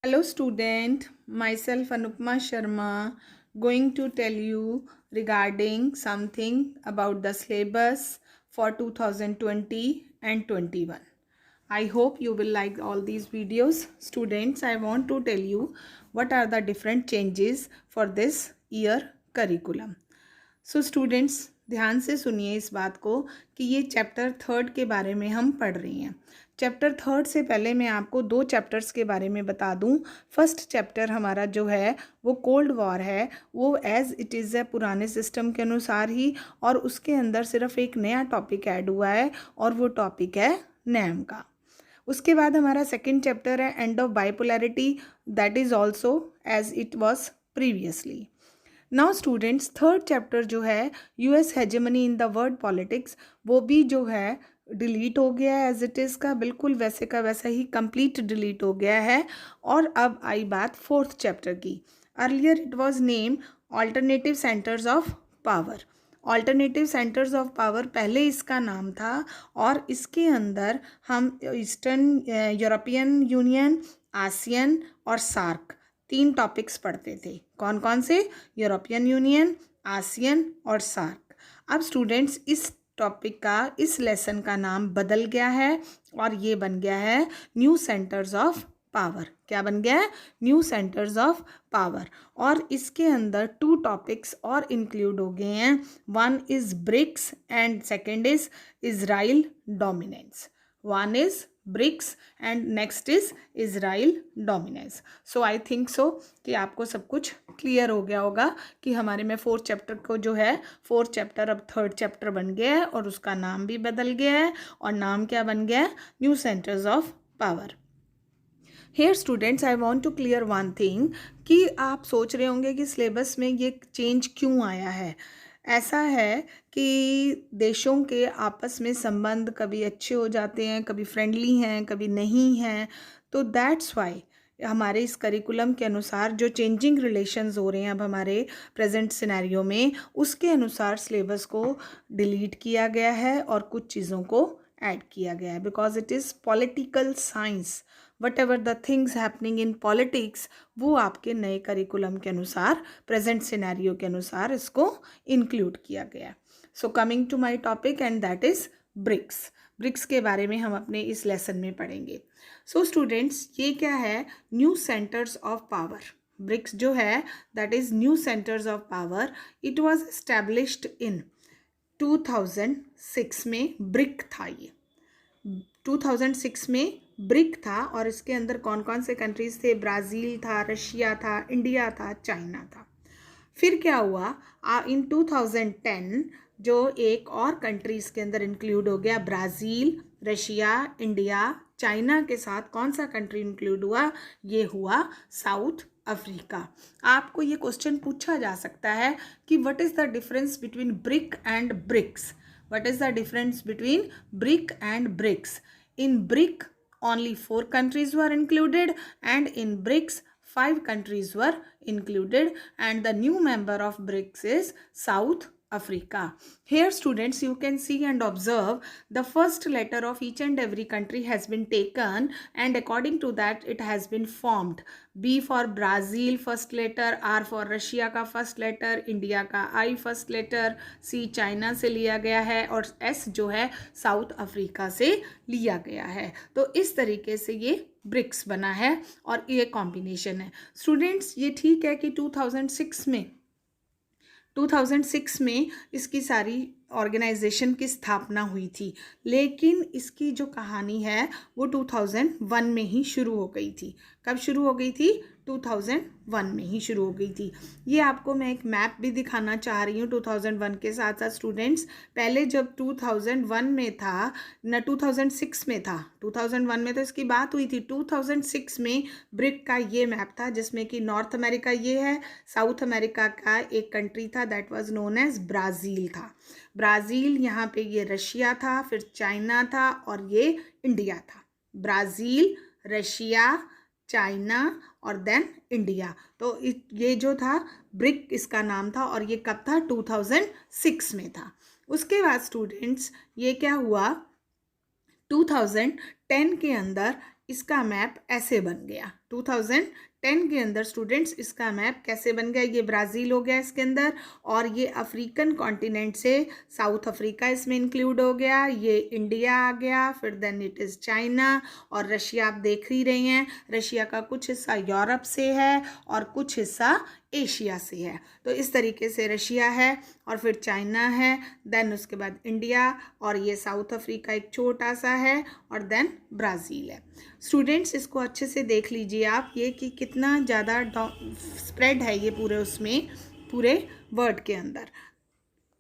Hello student, myself Anupma Sharma going to tell you regarding something about the syllabus for 2020 and 21. I hope you will like all these videos. Students, I want to tell you what are the different changes for this year curriculum. So students ध्यान से सुनिए इस बात को कि ये chapter 3 के बारे में हम पढ़ रहे हैं। चैप्टर 3 से पहले मैं आपको 2 चैप्टर्स के बारे में बता दूं। फर्स्ट चैप्टर हमारा जो है वो कोल्ड वॉर है, वो एज इट इज़ है पुराने सिस्टम के अनुसार ही, और उसके अंदर सिर्फ एक नया टॉपिक ऐड हुआ है और वो टॉपिक है नैम का। उसके बाद हमारा सेकेंड चैप्टर है end of bipolarity, that is also as it was previously. Now students third chapter जो है US hegemony in the world politics, वो भी जो है डिलीट हो गया है एज इट इज़ का, बिल्कुल वैसे का वैसा ही कंप्लीट डिलीट हो गया है। और अब आई बात फोर्थ चैप्टर की। Earlier it was name alternative centres of power. Alternative centres of power पहले इसका नाम था, और इसके अंदर हम ईस्टर्न यूरोपियन यूनियन, आसियन और सार्क 3 टॉपिक्स पढ़ते थे। कौन कौन से? यूरोपियन यूनियन, आसियन और सार्क। अब स्टूडेंट्स इस टॉपिक का, इस लेसन का नाम बदल गया है और ये बन गया है न्यू सेंटर्स ऑफ पावर। क्या बन गया है? New centres of power. और इसके अंदर 2 टॉपिक्स और इंक्लूड हो गए हैं। One is BRICS and second is Israel dominance. One is BRICS and next is Israel dominance. So I think so कि आपको सब कुछ क्लियर हो गया होगा कि हमारे में 4th चैप्टर को जो है 4th चैप्टर अब 3rd चैप्टर बन गया है और उसका नाम भी बदल गया है। और नाम क्या बन गया है? New centres of power. Here students I want to clear one thing कि आप सोच रहे होंगे कि सिलेबस में ये चेंज क्यों आया है। ऐसा है कि देशों के आपस में संबंध कभी अच्छे हो जाते हैं, कभी फ्रेंडली हैं, कभी नहीं हैं, तो दैट्स वाई हमारे इस करिकुलम के अनुसार जो चेंजिंग रिलेशंस हो रहे हैं अब हमारे प्रेजेंट सिनेरियो में, उसके अनुसार सिलेबस को डिलीट किया गया है और कुछ चीज़ों को ऐड किया गया है, because it is political science. What ever the things happening in politics, वो आपके नए करिकुलम के अनुसार, प्रेजेंट सिनेरियो के अनुसार इसको इंक्लूड किया गया। So coming to my topic and that is BRICS. BRICS के बारे में हम अपने इस लेसन में पढ़ेंगे। सो स्टूडेंट्स ये क्या है? New centres of power. BRICS जो है that is new centres of power. It was established in 2006 में। ब्रिक था ये 2006 में ब्रिक था, और इसके अंदर कौन कौन से कंट्रीज थे? ब्राज़ील था, रशिया था, इंडिया था, चाइना था। फिर क्या हुआ? इन 2010 जो एक और कंट्रीज़ के अंदर इंक्लूड हो गया, ब्राज़ील, रशिया, इंडिया, चाइना के साथ कौन सा कंट्री इंक्लूड हुआ? ये हुआ साउथ अफ्रीका। आपको ये क्वेश्चन पूछा जा सकता है कि what is the difference between BRIC and BRICS? What is the difference between BRIC and BRICS? In BRIC, only 4 countries were included, and in BRICS, 5 countries were included, and the new member of BRICS is South Africa. Here students, you can see and observe the first letter of each and every country has been taken, and according to that it has been formed. B for Brazil first letter, R for Russia का first letter, India का I first letter, C China से लिया गया है, और S जो है south Africa से लिया गया है। तो इस तरीके से ये ब्रिक्स बना है और ये कॉम्बिनेशन है। स्टूडेंट्स ये ठीक है कि 2006 में इसकी सारी ऑर्गेनाइजेशन की स्थापना हुई थी, लेकिन इसकी जो कहानी है वो 2001 में ही शुरू हो गई थी। कब शुरू हो गई थी? 2001 में ही शुरू हो गई थी। ये आपको मैं एक मैप भी दिखाना चाह रही हूँ 2001 के साथ साथ। स्टूडेंट्स पहले जब 2001 में था न 2006 में था, 2001 में तो इसकी बात हुई थी, 2006 में ब्रिक का ये मैप था जिसमें कि नॉर्थ अमेरिका ये है, साउथ अमेरिका का एक कंट्री था that was known as Brazil था। ब्राज़ील, यहाँ पे ये रशिया था, फिर चाइना था और ये इंडिया था। ब्राज़ील, रशिया, चाइना और देन इंडिया। तो ये जो था ब्रिक इसका नाम था, और ये कब था? 2006 में था। उसके बाद स्टूडेंट्स ये क्या हुआ? 2010 के अंदर इसका मैप ऐसे बन गया। 2010 के अंदर स्टूडेंट्स इसका मैप कैसे बन गया, ये ब्राज़ील हो गया इसके अंदर, और ये अफ्रीकन कॉन्टिनेंट से साउथ अफ्रीका इसमें इंक्लूड हो गया, ये इंडिया आ गया, फिर देन इट इज़ चाइना, और रशिया आप देख ही रहे हैं, रशिया का कुछ हिस्सा यूरोप से है और कुछ हिस्सा एशिया से है। तो इस तरीके से रशिया है और फिर चाइना है, देन उसके बाद इंडिया, और ये साउथ अफ्रीका एक छोटा सा है, और देन ब्राज़ील है। स्टूडेंट्स इसको अच्छे से देख लीजिए आप, ये कि कितना ज़्यादा स्प्रेड है ये पूरे उसमें, पूरे वर्ड के अंदर।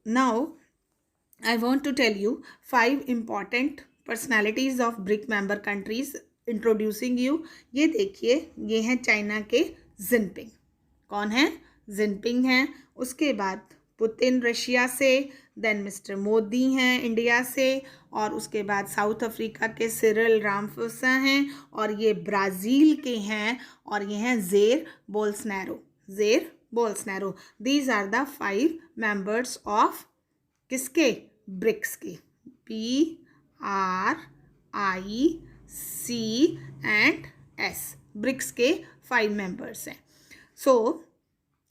Now I want to tell you 5 important personalities of BRIC member countries, introducing you. ये देखिए, ये हैं चाइना के जिनपिंग। कौन है? जिनपिंग हैं। उसके बाद पुतिन रशिया से, देन मिस्टर मोदी हैं इंडिया से, और उसके बाद साउथ अफ्रीका के सिरिल रामाफोसा हैं, और ये ब्राज़ील के हैं, और ये हैं ज़ेर Bolsonaro. These are the 5 members of किसके? ब्रिक्स के, BRICS, ब्रिक्स के 5 मेंबर्स हैं। सो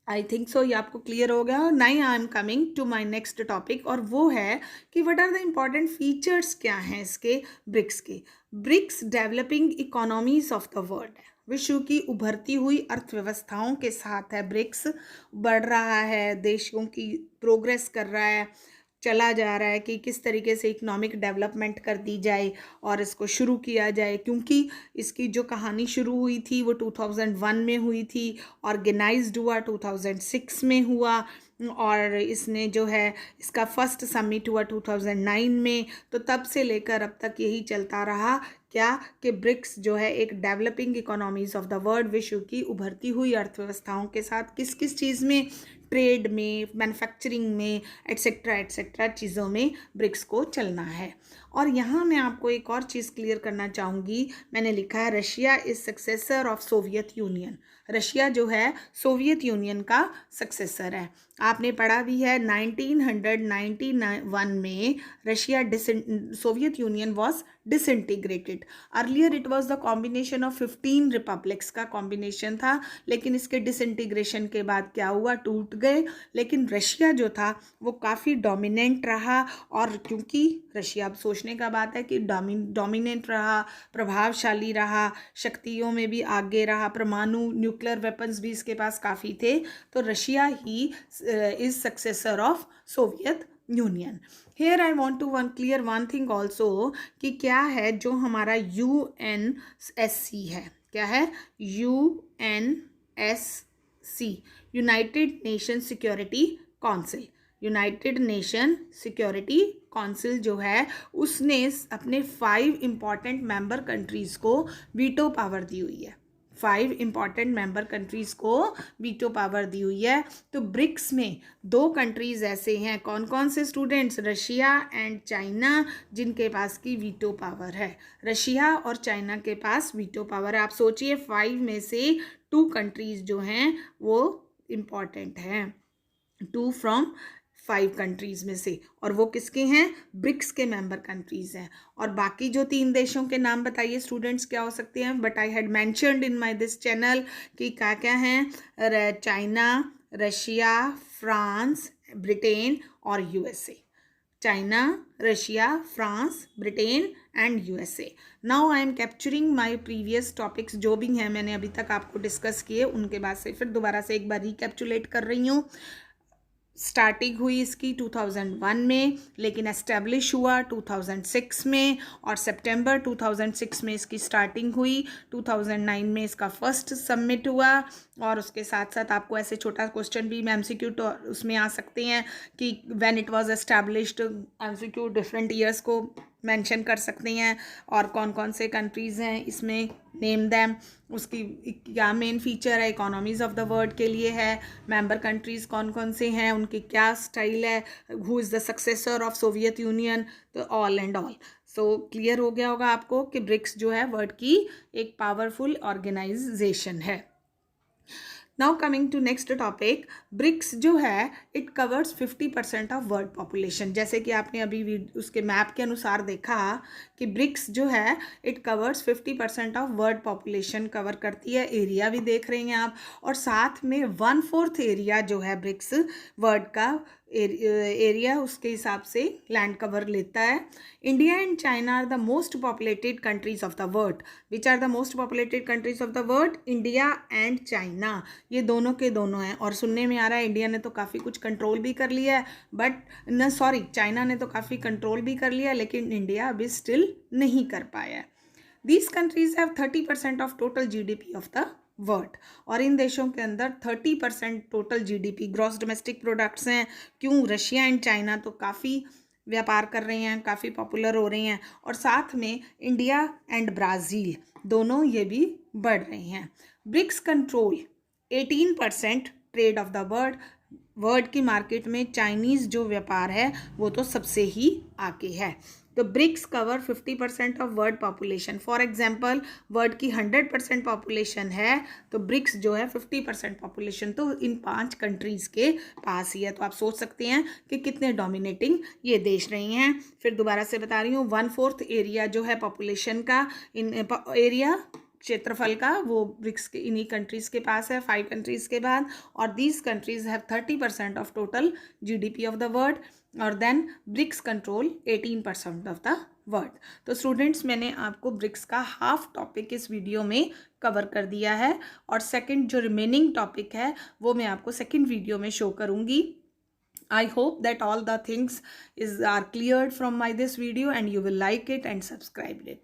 आई थिंक सो ये आपको क्लियर हो गया। Now I am coming to my next topic, और वो है कि what are the important features क्या हैं इसके ब्रिक्स के। BRICS developing economies of the world है, विश्व की उभरती हुई अर्थव्यवस्थाओं के साथ है। ब्रिक्स बढ़ रहा है, देशों की प्रोग्रेस कर रहा है, चला जा रहा है कि किस तरीके से इकोनॉमिक डेवलपमेंट कर दी जाए और इसको शुरू किया जाए, क्योंकि इसकी जो कहानी शुरू हुई थी वो 2001 में हुई थी, ऑर्गेनाइज्ड हुआ 2006 में हुआ, और इसने जो है इसका फर्स्ट समिट हुआ 2009 में। तो तब से लेकर अब तक यही चलता रहा क्या कि ब्रिक्स जो है एक developing economies of the world, विश्व की उभरती हुई अर्थव्यवस्थाओं के साथ किस किस चीज़ में, ट्रेड में, मैन्युफैक्चरिंग में, एट्सेट्रा चीज़ों में ब्रिक्स को चलना है। और यहाँ मैं आपको एक और चीज़ क्लियर करना चाहूँगी, मैंने लिखा है Russia is successor of Soviet union. Russia जो है सोवियत यूनियन का सक्सेसर है। आपने पढ़ा भी है 1991 में Russia Soviet union was disintegrated. Earlier it was the combination of 15 republics का कॉम्बिनेशन था, लेकिन इसके डिसइंटीग्रेशन के बाद क्या हुआ, टूट गए। लेकिन रशिया जो था वो काफ़ी डोमिनेंट रहा, और क्योंकि रशिया, अब सोचने का बात है कि डोमिनेंट रहा, प्रभावशाली रहा, शक्तियों में भी आगे रहा, परमाणु न्यूक्लियर वेपन्स भी इसके पास काफ़ी थे, तो रशिया ही is successor of Soviet Union. Here I want to clear one thing also, कि क्या है जो हमारा UNSC है, क्या है UNSC, United nation security council. United nation security council जो है उसने अपने 5 इम्पॉर्टेंट मेंबर कंट्रीज़ को वीटो पावर दी हुई है। 5 इम्पॉर्टेंट मेंबर कंट्रीज़ को वीटो पावर दी हुई है। तो ब्रिक्स में 2 कंट्रीज़ ऐसे हैं, कौन कौन से स्टूडेंट्स? रशिया एंड चाइना, जिनके पास की वीटो पावर है। रशिया और चाइना के पास वीटो पावर है। आप सोचिए 5 में से 2 कंट्रीज़ जो हैं वो इम्पॉर्टेंट हैं, 2 फ्रॉम 5 कंट्रीज़ में से, और वो किसके हैं? ब्रिक्स के मेंबर कंट्रीज़ हैं। और बाकी जो 3 देशों के नाम बताइए स्टूडेंट्स, क्या हो सकते हैं? But I had mentioned in my this channel कि क्या क्या हैं, चाइना, रशिया, फ्रांस, ब्रिटेन और USA। China, Russia, France, Britain and USA। Now I M capturing my previous topics, जो भी हैं मैंने अभी तक आपको डिस्कस किए, उनके बाद से फिर दोबारा से एक बार रिकैप्चुलेट कर रही हूँ। स्टार्टिंग हुई इसकी 2001 में, लेकिन एस्टेब्लिश हुआ 2006 में, और सितंबर 2006 में इसकी स्टार्टिंग हुई। 2009 में इसका फर्स्ट सबमिट हुआ, और उसके साथ साथ आपको ऐसे छोटा क्वेश्चन भी MCQ तो उसमें आ सकते हैं कि when it was established, MCQ different years को मेंशन कर सकते हैं, और कौन कौन से कंट्रीज़ हैं इसमें, नेम दैम, उसकी क्या मेन फीचर है, इकोनॉमीज़ ऑफ द वर्ल्ड के लिए है, मेंबर कंट्रीज़ कौन कौन से हैं, उनकी क्या स्टाइल है, who is the successor of Soviet Union, तो all and all. So clear हो गया होगा आपको कि ब्रिक्स जो है वर्ल्ड की एक पावरफुल ऑर्गेनाइजेशन है। Now coming to next topic, BRICS जो है it covers 50% of world population. जैसे कि आपने अभी उसके मैप के अनुसार देखा कि ब्रिक्स जो है it covers 50% of world population cover करती है। एरिया भी देख रहे हैं आप, और साथ में 1/4 एरिया जो है ब्रिक्स वर्ल्ड का एरिया उसके हिसाब से लैंड कवर लेता है। India and China are the most populated countries of the world. Which are the most populated countries of the world? India and China, ये दोनों के दोनों हैं। और सुनने में आ रहा है इंडिया ने तो काफ़ी कुछ कंट्रोल भी कर लिया है, बट न सॉरी, चाइना ने तो काफ़ी कंट्रोल भी कर लिया है, लेकिन इंडिया अभी स्टिल नहीं कर पाया है। These countries have 30% of total GDP of the world. और इन देशों के अंदर 30% total GDP gross domestic products हैं। क्यों? रशिया एंड चाइना तो काफ़ी व्यापार कर रहे हैं, काफ़ी पॉपुलर हो रहे हैं, और साथ में इंडिया एंड ब्राज़ील दोनों ये भी बढ़ रहे हैं। BRICS control 18% trade of the world की मार्केट में चाइनीज़ जो व्यापार है वो तो सबसे ही आगे है। तो BRICS cover 50% of world population. For example, world की 100% पॉपुलेशन है, तो ब्रिक्स जो है 50% पॉपुलेशन तो इन 5 कंट्रीज़ के पास ही है। तो आप सोच सकते हैं कि कितने डोमिनेटिंग ये देश रही हैं। फिर दोबारा से बता रही हूँ, 1/4 एरिया जो है पॉपुलेशन का, इन एरिया क्षेत्रफल का, वो ब्रिक्स के इन्हीं कंट्रीज़ के पास है, 5 कंट्रीज़ के बाद। और these countries have 30% of total GDP of the world, और then BRICS control 18% of the world. तो स्टूडेंट्स, मैंने आपको ब्रिक्स का हाफ टॉपिक इस वीडियो में कवर कर दिया है, और सेकंड जो रिमेनिंग टॉपिक है वो मैं आपको सेकंड वीडियो में शो करूँगी। I hope that all the things are cleared from this video and you will like it and subscribe it.